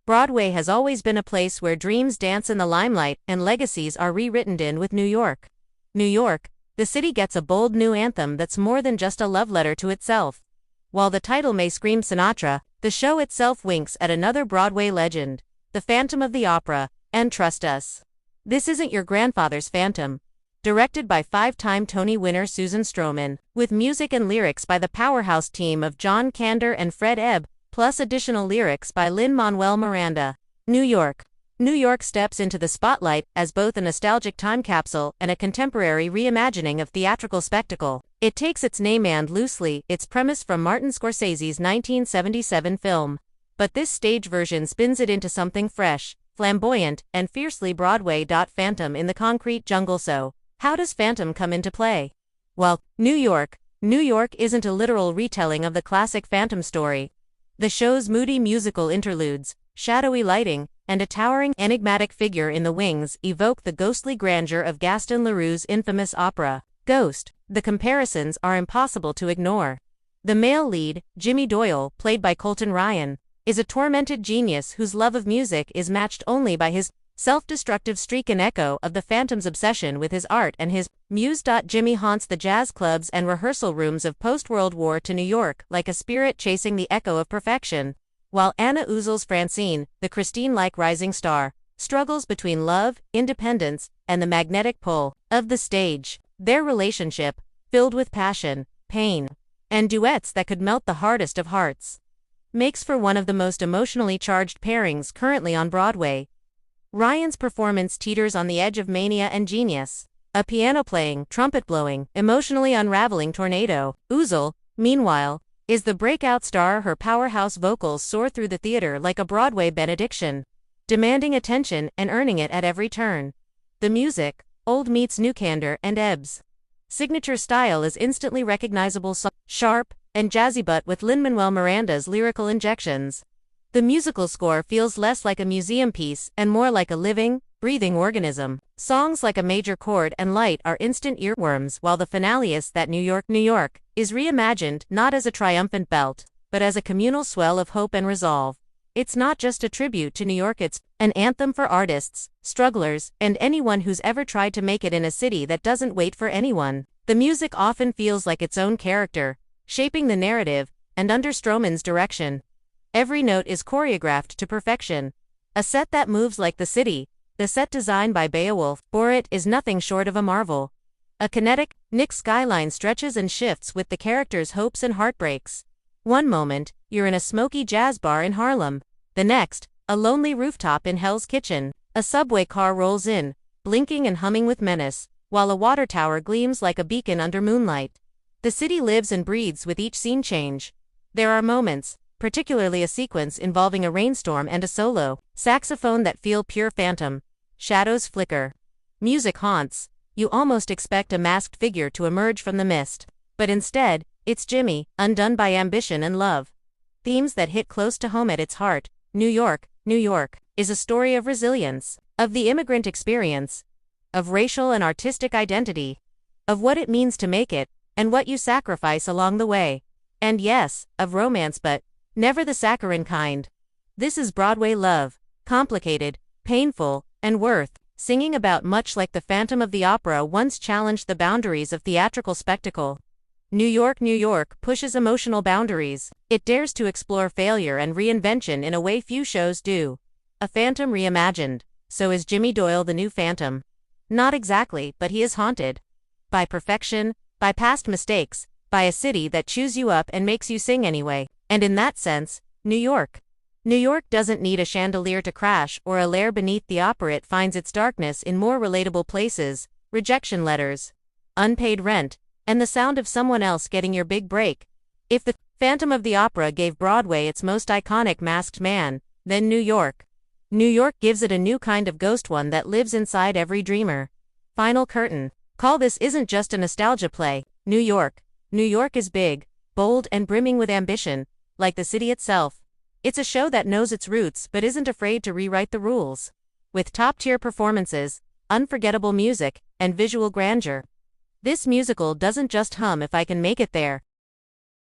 Broadway has always been a place where dreams dance in the limelight and legacies are rewritten in with New York. New York, the city gets a bold new anthem that's more than just a love letter to itself. While the title may scream Sinatra, the show itself winks at another Broadway legend, the Phantom of the Opera, and trust us, this isn't your grandfather's Phantom. Directed by 5-time Tony winner Susan Stroman, with music and lyrics by the powerhouse team of John Kander and Fred Ebb, plus additional lyrics by Lin-Manuel Miranda. New York. New York steps into the spotlight as both a nostalgic time capsule and a contemporary reimagining of theatrical spectacle. It takes its name and loosely its premise from Martin Scorsese's 1977 film. But this stage version spins it into something fresh, flamboyant, and fiercely Broadway. Phantom in the concrete jungle. So, how does Phantom come into play? Well, New York isn't a literal retelling of the classic Phantom story. The show's moody musical interludes, shadowy lighting, and a towering, enigmatic figure in the wings evoke the ghostly grandeur of Gaston Leroux's infamous opera, Ghost. The comparisons are impossible to ignore. The male lead, Jimmy Doyle, played by Colton Ryan, is a tormented genius whose love of music is matched only by his self-destructive streak, an echo of the Phantom's obsession with his art and his muse. Jimmy haunts the jazz clubs and rehearsal rooms of post-World War II New York like a spirit chasing the echo of perfection, while Anna Uzele's Francine, the Christine-like rising star, struggles between love, independence, and the magnetic pull of the stage. Their relationship, filled with passion, pain, and duets that could melt the hardest of hearts, makes for one of the most emotionally charged pairings currently on Broadway. Ryan's performance teeters on the edge of mania and genius, a piano-playing, trumpet-blowing, emotionally unraveling tornado. Uzele, meanwhile, is the breakout star. Her powerhouse vocals soar through the theater like a Broadway benediction, demanding attention and earning it at every turn. The music, old meets new. Kander and Ebb's signature style is instantly recognizable, sharp, and jazzy, but with Lin-Manuel Miranda's lyrical injections, the musical score feels less like a museum piece and more like a living, breathing organism. Songs like A Major Chord and Light are instant earworms, while the finale is that New York is reimagined not as a triumphant belt, but as a communal swell of hope and resolve. It's not just a tribute to New York, it's an anthem for artists, strugglers, and anyone who's ever tried to make it in a city that doesn't wait for anyone. The music often feels like its own character, shaping the narrative, and under Stroman's direction, every note is choreographed to perfection. A set that moves like the city, the set design by Beowulf, Borat, is nothing short of a marvel. A kinetic, Nick skyline stretches and shifts with the characters' hopes and heartbreaks. One moment, you're in a smoky jazz bar in Harlem. The next, a lonely rooftop in Hell's Kitchen. A subway car rolls in, blinking and humming with menace, while a water tower gleams like a beacon under moonlight. The city lives and breathes with each scene change. There are moments, particularly a sequence involving a rainstorm and a solo saxophone, that feel pure Phantom. Shadows flicker. Music haunts. You almost expect a masked figure to emerge from the mist. But instead, it's Jimmy, undone by ambition and love. Themes that hit close to home at its heart. New York is a story of resilience, of the immigrant experience, of racial and artistic identity, of what it means to make it, and what you sacrifice along the way. And yes, of romance, but never the saccharine kind. This is Broadway love, complicated, painful, and worth singing about, much like the Phantom of the Opera once challenged the boundaries of theatrical spectacle. New York pushes emotional boundaries. It dares to explore failure and reinvention in a way few shows do. A Phantom reimagined. So is Jimmy Doyle the new Phantom? Not exactly, but he is haunted by perfection, by past mistakes, by a city that chews you up and makes you sing anyway. And in that sense, New York doesn't need a chandelier to crash or a lair beneath the opera. It finds its darkness in more relatable places: rejection letters, unpaid rent, and the sound of someone else getting your big break. If the Phantom of the Opera gave Broadway its most iconic masked man, then New York gives it a new kind of ghost, one that lives inside every dreamer. Final curtain call: this isn't just a nostalgia play. New York is big, bold, and brimming with ambition, like the city itself. It's a show that knows its roots but isn't afraid to rewrite the rules. With top-tier performances, unforgettable music, and visual grandeur, this musical doesn't just hum "If I Can Make It There,"